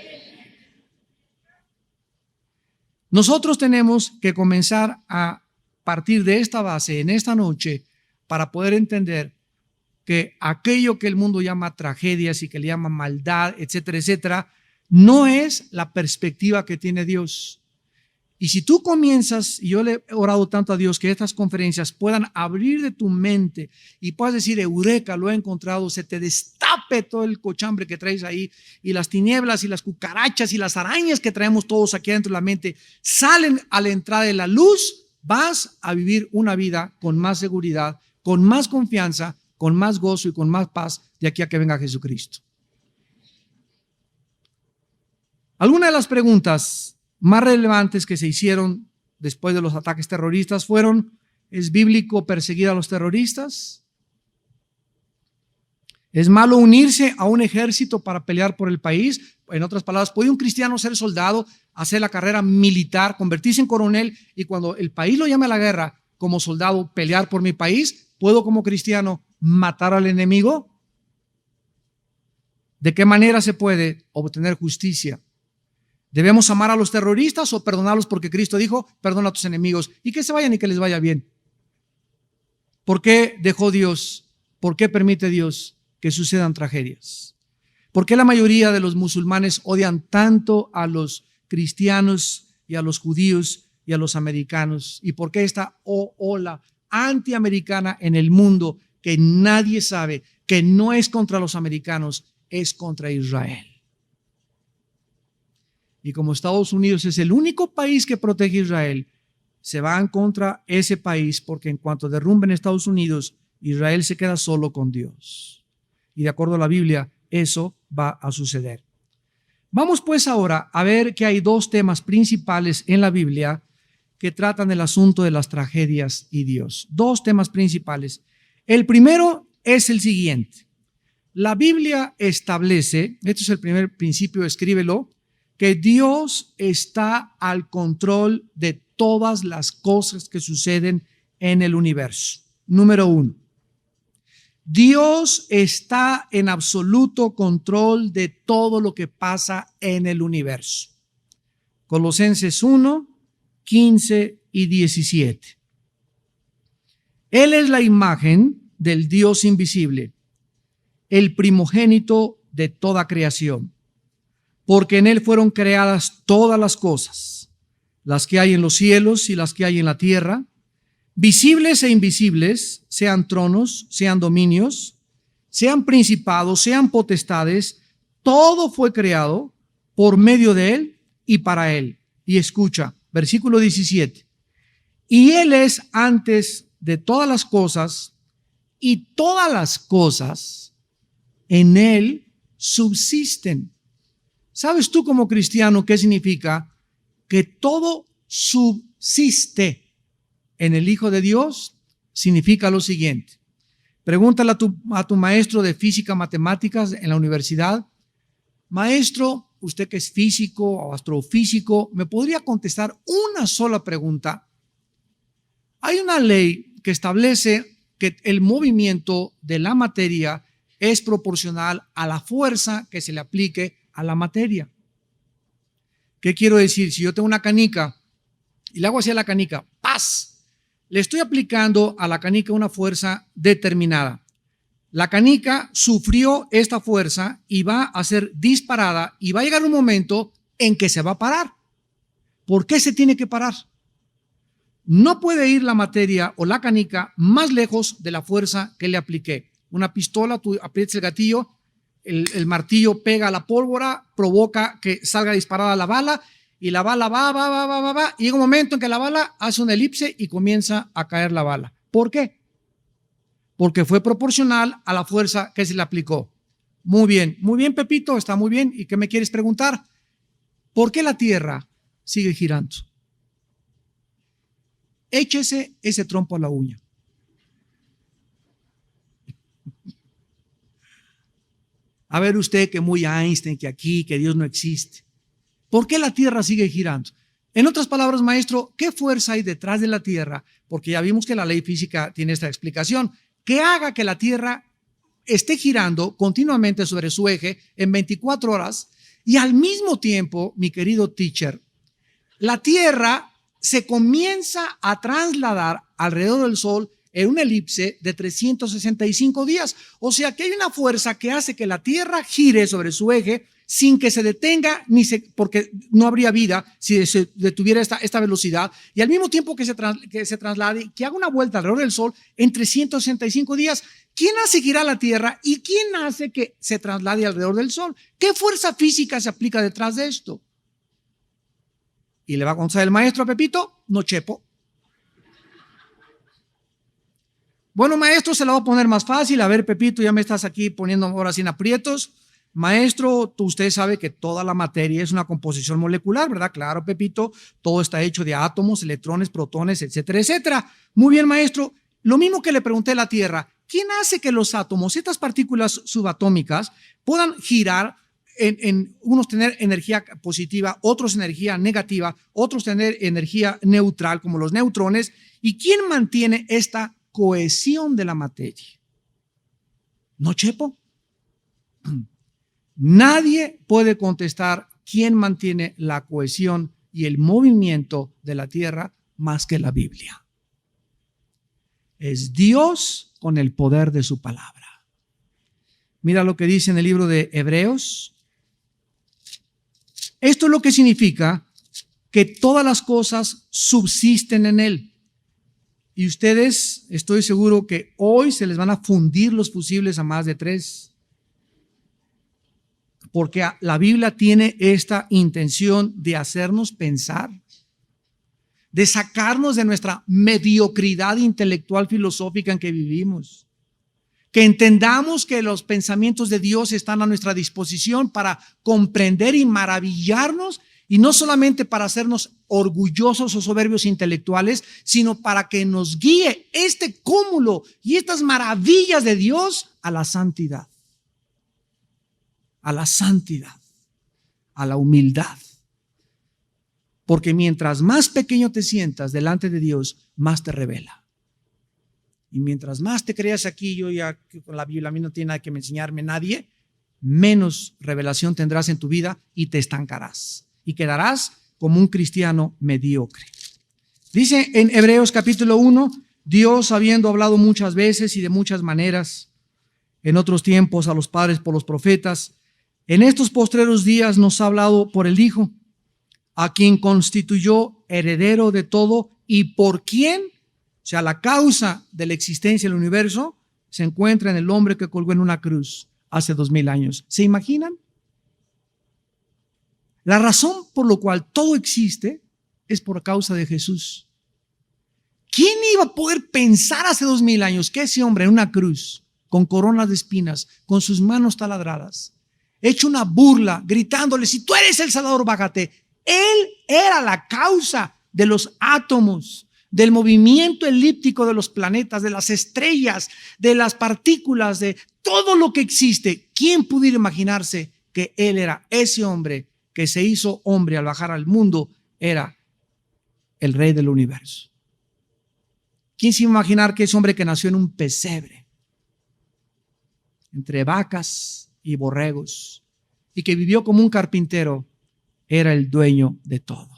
Nosotros tenemos que comenzar a partir de esta base en esta noche para poder entender que aquello que el mundo llama tragedias y que le llama maldad, etcétera, etcétera, no es la perspectiva que tiene Dios. Y si tú comienzas, y yo le he orado tanto a Dios que estas conferencias puedan abrir de tu mente y puedas decir: eureka, lo he encontrado, se te destape todo el cochambre que traes ahí y las tinieblas y las cucarachas y las arañas que traemos todos aquí adentro de la mente salen a la entrada de la luz, vas a vivir una vida con más seguridad, con más confianza, con más gozo y con más paz de aquí a que venga Jesucristo. Algunas de las preguntas más relevantes que se hicieron después de los ataques terroristas fueron: ¿es bíblico perseguir a los terroristas? ¿Es malo unirse a un ejército para pelear por el país? En otras palabras, ¿puede un cristiano ser soldado, hacer la carrera militar, convertirse en coronel y cuando el país lo llame a la guerra como soldado pelear por mi país? ¿Puedo como cristiano matar al enemigo? ¿De qué manera se puede obtener justicia? ¿Debemos amar a los terroristas o perdonarlos porque Cristo dijo: perdona a tus enemigos y que se vayan y que les vaya bien? ¿Por qué dejó Dios? ¿Por qué permite Dios que sucedan tragedias? ¿Por qué la mayoría de los musulmanes odian tanto a los cristianos y a los judíos y a los americanos? ¿Y por qué esta ola antiamericana en el mundo que nadie sabe que no es contra los americanos, es contra Israel? Y como Estados Unidos es el único país que protege a Israel, se van contra ese país porque en cuanto derrumben Estados Unidos, Israel se queda solo con Dios. Y de acuerdo a la Biblia, eso va a suceder. Vamos pues ahora a ver que hay dos temas principales en la Biblia que tratan el asunto de las tragedias y Dios. Dos temas principales. El primero es el siguiente. La Biblia establece, este es el primer principio, escríbelo, que Dios está al control de todas las cosas que suceden en el universo. Número uno, Dios está en absoluto control de todo lo que pasa en el universo. Colosenses 1, 15 y 17. Él es la imagen del Dios invisible, el primogénito de toda creación, porque en él fueron creadas todas las cosas, las que hay en los cielos y las que hay en la tierra, visibles e invisibles, sean tronos, sean dominios, sean principados, sean potestades, todo fue creado por medio de él y para él. Y escucha, versículo 17. Y él es antes de todas las cosas, y todas las cosas en él subsisten. ¿Sabes tú como cristiano qué significa? Que todo subsiste en el Hijo de Dios. Significa lo siguiente. Pregúntale a tu maestro de física, matemáticas en la universidad: maestro, usted que es físico o astrofísico, ¿me podría contestar una sola pregunta? Hay una ley que establece que el movimiento de la materia es proporcional a la fuerza que se le aplique a la materia. ¿Qué quiero decir? Si yo tengo una canica y le hago hacia la canica, ¡paz!, le estoy aplicando a la canica una fuerza determinada. La canica sufrió esta fuerza y va a ser disparada y va a llegar un momento en que se va a parar. ¿Por qué se tiene que parar? No puede ir la materia o la canica más lejos de la fuerza que le apliqué. Una pistola, tú aprietas el gatillo, el martillo pega a la pólvora, provoca que salga disparada la bala y la bala va, y llega un momento en que la bala hace una elipse y comienza a caer la bala. ¿Por qué? Porque fue proporcional a la fuerza que se le aplicó. Muy bien, Pepito, está muy bien. ¿Y qué me quieres preguntar? ¿Por qué la Tierra sigue girando. Échese ese trompo a la uña. A ver usted que muy Einstein, que aquí, que Dios no existe. ¿Por qué la Tierra sigue girando? En otras palabras, maestro, ¿qué fuerza hay detrás de la Tierra? Porque ya vimos que la ley física tiene esta explicación. ¿Qué haga que la Tierra esté girando continuamente sobre su eje en 24 horas y al mismo tiempo, mi querido teacher, la Tierra se comienza a trasladar alrededor del Sol en una elipse de 365 días? O sea que hay una fuerza que hace que la Tierra gire sobre su eje sin que se detenga, porque no habría vida si se detuviera esta velocidad, y al mismo tiempo que se traslade, que haga una vuelta alrededor del Sol en 365 días. ¿Quién hace girar la Tierra y quién hace que se traslade alrededor del Sol? ¿Qué fuerza física se aplica detrás de esto? Y le va a contestar el maestro a Pepito: no chepo. Bueno, maestro, se la voy a poner más fácil. A ver, Pepito, ya me estás aquí poniendo ahora sin aprietos. Maestro, usted sabe que toda la materia es una composición molecular, ¿verdad? Claro, Pepito, todo está hecho de átomos, electrones, protones, etcétera, etcétera. Muy bien, maestro. Lo mismo que le pregunté a la Tierra: ¿quién hace que los átomos, estas partículas subatómicas, puedan girar en unos tener energía positiva, otros energía negativa, otros tener energía neutral, como los neutrones? ¿Y quién mantiene esta cohesión de la materia? ¿No, chepo? Nadie puede contestar quién mantiene la cohesión y el movimiento de la Tierra más que la Biblia. Es Dios con el poder de su palabra. Mira lo que dice en el libro de Hebreos. Esto es lo que significa que todas las cosas subsisten en Él. Y ustedes, estoy seguro que hoy se les van a fundir los fusibles a más de 3. Porque la Biblia tiene esta intención de hacernos pensar, de sacarnos de nuestra mediocridad intelectual filosófica en que vivimos, que entendamos que los pensamientos de Dios están a nuestra disposición para comprender y maravillarnos, y no solamente para hacernos orgullosos o soberbios intelectuales, sino para que nos guíe este cúmulo y estas maravillas de Dios a la santidad. A la santidad, a la humildad. Porque mientras más pequeño te sientas delante de Dios, más te revela. Y mientras más te creas aquí, yo ya con la Biblia, a mí no tiene nada que enseñarme nadie, menos revelación tendrás en tu vida y te estancarás. Y quedarás como un cristiano mediocre. Dice en Hebreos capítulo 1, Dios, habiendo hablado muchas veces y de muchas maneras en otros tiempos a los padres por los profetas, en estos postreros días nos ha hablado por el Hijo, a quien constituyó heredero de todo y por quien, o sea, la causa de la existencia del universo, se encuentra en el hombre que colgó en una cruz hace 2000 años. ¿Se imaginan? La razón por la cual todo existe es por causa de Jesús. ¿Quién iba a poder pensar hace 2000 años que ese hombre en una cruz, con coronas de espinas, con sus manos taladradas, hecho una burla, gritándole: si tú eres el Salvador, bájate? Él era la causa de los átomos, del movimiento elíptico de los planetas, de las estrellas, de las partículas, de todo lo que existe. ¿Quién pudiera imaginarse que Él era ese hombre que se hizo hombre al bajar al mundo? Era el Rey del universo. ¿Quién se iba a imaginar que ese hombre que nació en un pesebre, entre vacas y borregos, y que vivió como un carpintero, era el dueño de todo?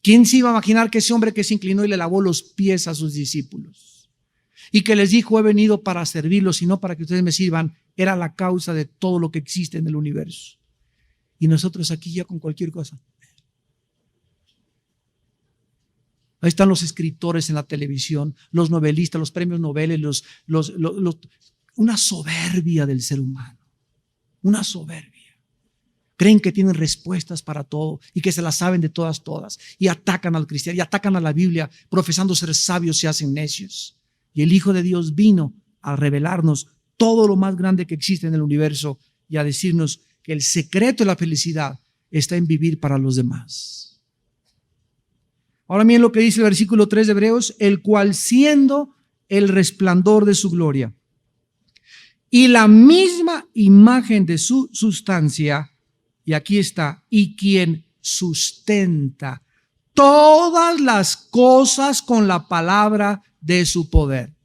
¿Quién se iba a imaginar que ese hombre que se inclinó y le lavó los pies a sus discípulos y que les dijo: he venido para servirlos y no para que ustedes me sirvan, era la causa de todo lo que existe en el universo? Y nosotros aquí ya con cualquier cosa. Ahí están los escritores en la televisión, los novelistas, los premios Nobel, una soberbia del ser humano, una soberbia. Creen que tienen respuestas para todo y que se las saben de todas y atacan al cristiano y atacan a la Biblia, profesando ser sabios, se hacen necios. Y el Hijo de Dios vino a revelarnos todo lo más grande que existe en el universo y a decirnos que el secreto de la felicidad está en vivir para los demás. Ahora miren lo que dice el versículo 3 de Hebreos, el cual siendo el resplandor de su gloria y la misma imagen de su sustancia, y aquí está, y quien sustenta todas las cosas con la palabra de su poder.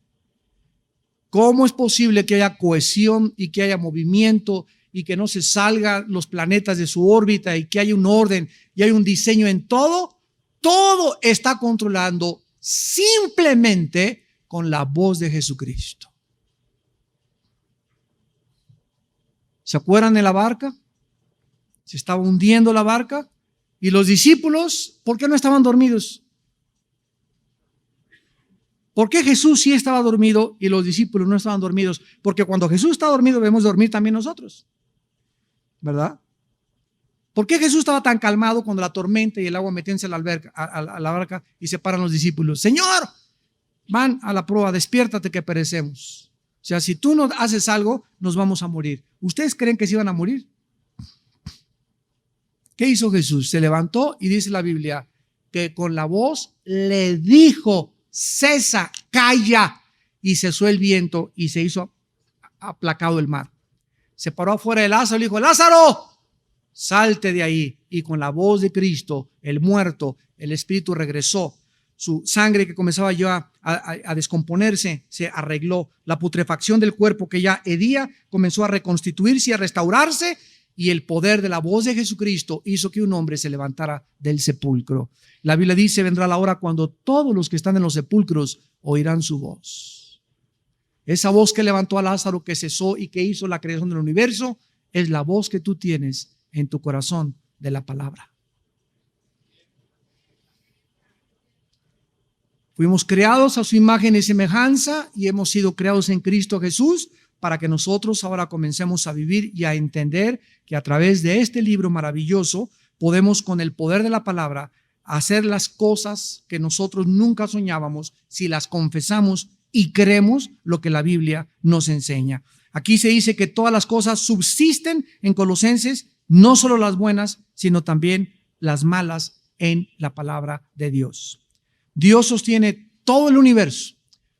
¿Cómo es posible que haya cohesión y que haya movimiento y que no se salgan los planetas de su órbita y que haya un orden y hay un diseño en todo? Todo está controlando simplemente con la voz de Jesucristo. ¿Se acuerdan de la barca? Se estaba hundiendo la barca y los discípulos, ¿por qué no estaban dormidos? ¿Por qué Jesús sí estaba dormido y los discípulos no estaban dormidos? Porque cuando Jesús está dormido debemos dormir también nosotros, ¿verdad? ¿Por qué Jesús estaba tan calmado cuando la tormenta y el agua metíanse a la barca y se paran los discípulos? Señor, van a la proa, despiértate que perecemos. O sea, si tú no haces algo, nos vamos a morir. ¿Ustedes creen que se iban a morir? ¿Qué hizo Jesús? Se levantó y dice la Biblia que con la voz le dijo, cesa, calla, y cesó el viento y se hizo aplacado el mar. Se paró afuera de Lázaro y dijo, Lázaro, salte de ahí. Y con la voz de Cristo, el muerto, el espíritu regresó. Su sangre que comenzaba ya a descomponerse se arregló. La putrefacción del cuerpo que ya hedía comenzó a reconstituirse y a restaurarse. Y el poder de la voz de Jesucristo hizo que un hombre se levantara del sepulcro. La Biblia dice, vendrá la hora cuando todos los que están en los sepulcros oirán su voz. Esa voz que levantó a Lázaro, que cesó y que hizo la creación del universo, es la voz que tú tienes en tu corazón de la palabra. Fuimos creados a su imagen y semejanza y hemos sido creados en Cristo Jesús para que nosotros ahora comencemos a vivir y a entender que a través de este libro maravilloso podemos con el poder de la palabra hacer las cosas que nosotros nunca soñábamos si las confesamos y creemos lo que la Biblia nos enseña. Aquí se dice que todas las cosas subsisten en Colosenses, no solo las buenas, sino también las malas en la palabra de Dios. Dios sostiene todo el universo,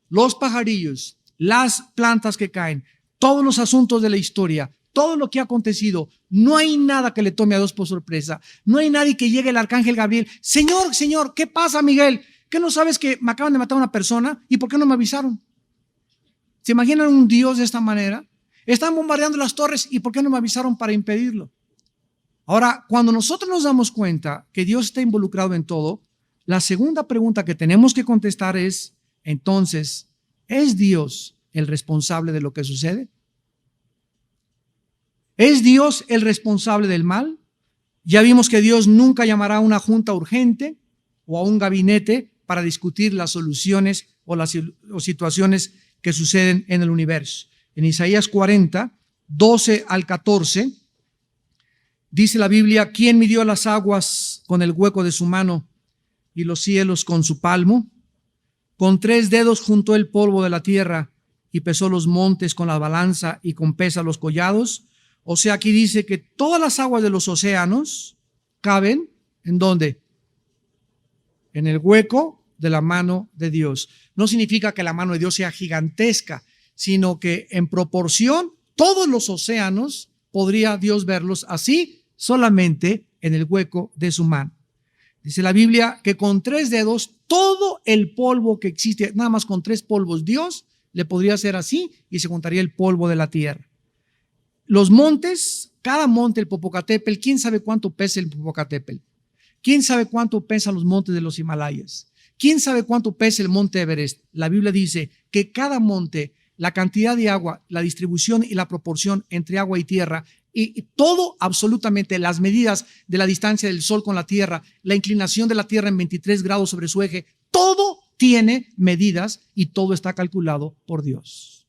los pajarillos, las plantas que caen, todos los asuntos de la historia, todo lo que ha acontecido. No hay nada que le tome a Dios por sorpresa. No hay nadie que llegue el arcángel Gabriel. Señor, Señor, ¿qué pasa, Miguel? ¿Qué no sabes que me acaban de matar a una persona? ¿Y por qué no me avisaron? ¿Se imaginan un Dios de esta manera? Están bombardeando las torres. ¿Y por qué no me avisaron para impedirlo? Ahora, cuando nosotros nos damos cuenta que Dios está involucrado en todo, la segunda pregunta que tenemos que contestar es, entonces, ¿es Dios el responsable de lo que sucede? ¿Es Dios el responsable del mal? Ya vimos que Dios nunca llamará a una junta urgente o a un gabinete para discutir las soluciones o situaciones que suceden en el universo. En Isaías 40, 12 al 14, dice la Biblia, ¿quién midió las aguas con el hueco de su mano y los cielos con su palmo? Con 3 dedos juntó el polvo de la tierra y pesó los montes con la balanza y con pesa los collados. O sea, aquí dice que todas las aguas de los océanos caben, ¿en dónde? En el hueco de la mano de Dios. No significa que la mano de Dios sea gigantesca, sino que en proporción, todos los océanos podría Dios verlos así, solamente en el hueco de su mano. Dice la Biblia que con 3 dedos, todo el polvo que existe, nada más con 3 polvos, Dios le podría hacer así y se juntaría el polvo de la tierra. Los montes, cada monte, el Popocatépetl, ¿quién sabe cuánto pesa el Popocatépetl? ¿Quién sabe cuánto pesan los montes de los Himalayas? ¿Quién sabe cuánto pesa el monte Everest? La Biblia dice que cada monte, la cantidad de agua, la distribución y la proporción entre agua y tierra, y todo absolutamente, las medidas de la distancia del sol con la tierra, la inclinación de la tierra en 23 grados sobre su eje, todo tiene medidas y todo está calculado por Dios.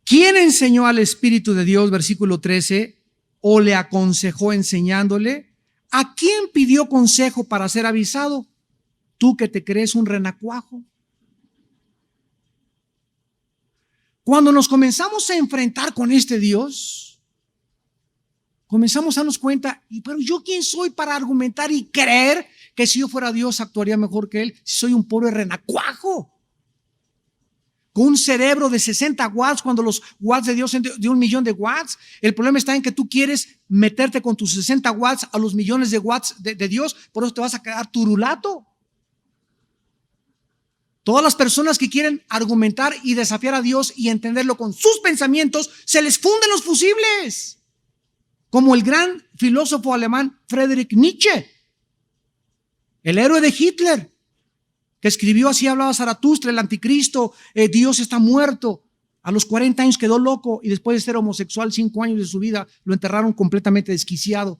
¿Quién enseñó al Espíritu de Dios, versículo 13, o le aconsejó enseñándole? ¿A quién pidió consejo para ser avisado? ¿Tú que te crees un renacuajo? Cuando nos comenzamos a enfrentar con este Dios, comenzamos a darnos cuenta, pero ¿yo quién soy para argumentar y creer que si yo fuera Dios actuaría mejor que Él? Si soy un pobre renacuajo, con un cerebro de 60 watts, cuando los watts de Dios son de 1.000.000 de watts. El problema está en que tú quieres meterte con tus 60 watts a los millones de watts de Dios, por eso te vas a quedar turulato. Todas las personas que quieren argumentar y desafiar a Dios y entenderlo con sus pensamientos, se les funden los fusibles. Como el gran filósofo alemán Friedrich Nietzsche, el héroe de Hitler, que escribió Así hablaba Zaratustra, el anticristo, Dios está muerto. A los 40 años quedó loco y después de ser homosexual 5 años de su vida lo enterraron completamente desquiciado.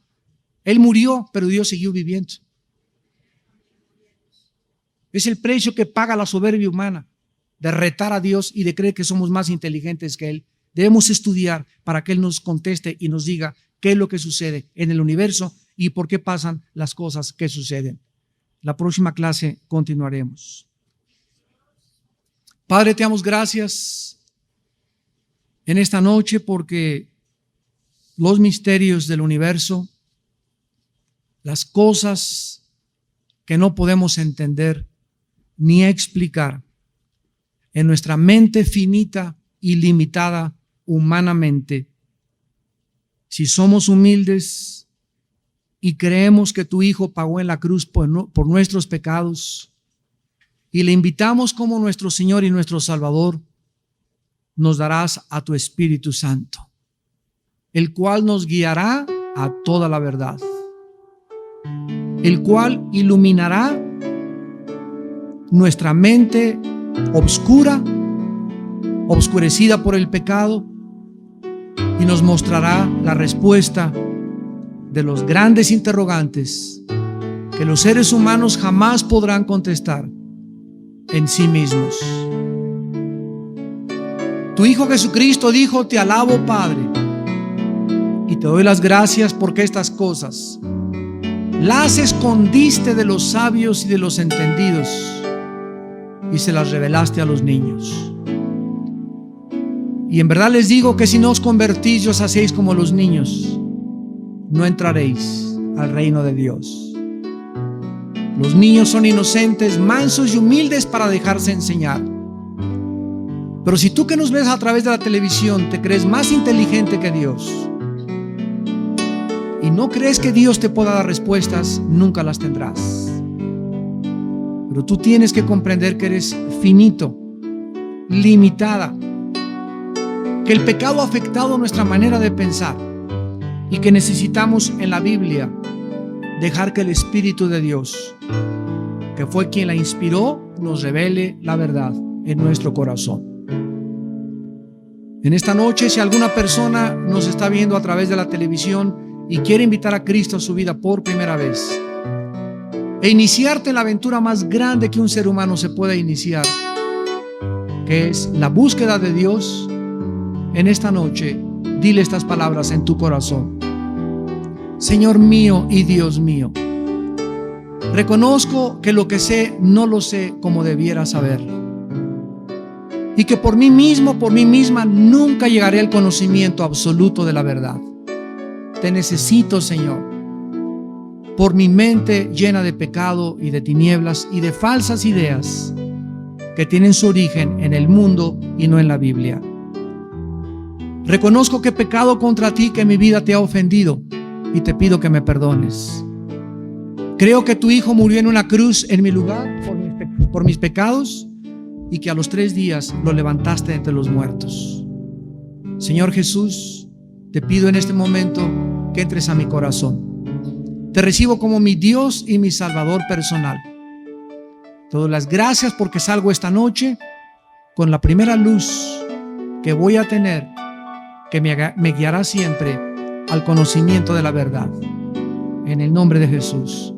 Él murió, pero Dios siguió viviendo. Es el precio que paga la soberbia humana, de retar a Dios y de creer que somos más inteligentes que Él. Debemos estudiar para que Él nos conteste y nos diga qué es lo que sucede en el universo y por qué pasan las cosas que suceden. La próxima clase continuaremos. Padre, te damos gracias en esta noche porque los misterios del universo, las cosas que no podemos entender ni explicar en nuestra mente finita y limitada humanamente, si somos humildes y creemos que tu Hijo pagó en la cruz por nuestros pecados y le invitamos como nuestro Señor y nuestro Salvador, nos darás a tu Espíritu Santo, el cual nos guiará a toda la verdad, el cual iluminará nuestra mente obscurecida por el pecado, y nos mostrará la respuesta de los grandes interrogantes que los seres humanos jamás podrán contestar en sí mismos. Tu Hijo Jesucristo dijo: te alabo, Padre, y te doy las gracias porque estas cosas las escondiste de los sabios y de los entendidos y se las revelaste a los niños. Y en verdad les digo que si no os convertís y os hacéis como los niños, no entraréis al reino de Dios. Los niños son inocentes, mansos y humildes para dejarse enseñar. Pero si tú que nos ves a través de la televisión te crees más inteligente que Dios y no crees que Dios te pueda dar respuestas, nunca las tendrás. Pero tú tienes que comprender que eres finito, limitada, que el pecado ha afectado nuestra manera de pensar y que necesitamos en la Biblia dejar que el Espíritu de Dios, que fue quien la inspiró, nos revele la verdad en nuestro corazón. En esta noche, si alguna persona nos está viendo a través de la televisión y quiere invitar a Cristo a su vida por primera vez e iniciarte en la aventura más grande que un ser humano se pueda iniciar, que es la búsqueda de Dios, en esta noche dile estas palabras en tu corazón: Señor mío y Dios mío, reconozco que lo que sé no lo sé como debiera saberlo, y que por mí mismo, por mí misma, nunca llegaré al conocimiento absoluto de la verdad. Te necesito, Señor, por mi mente llena de pecado y de tinieblas y de falsas ideas que tienen su origen en el mundo y no en la Biblia. Reconozco que he pecado contra ti, que mi vida te ha ofendido, y te pido que me perdones. Creo que tu Hijo murió en una cruz en mi lugar por mis pecados, y que a los 3 días lo levantaste entre los muertos. Señor Jesús, te pido en este momento que entres a mi corazón. Te recibo como mi Dios y mi Salvador personal. Te doy las gracias porque salgo esta noche con la primera luz que voy a tener, que me guiará siempre al conocimiento de la verdad. En el nombre de Jesús.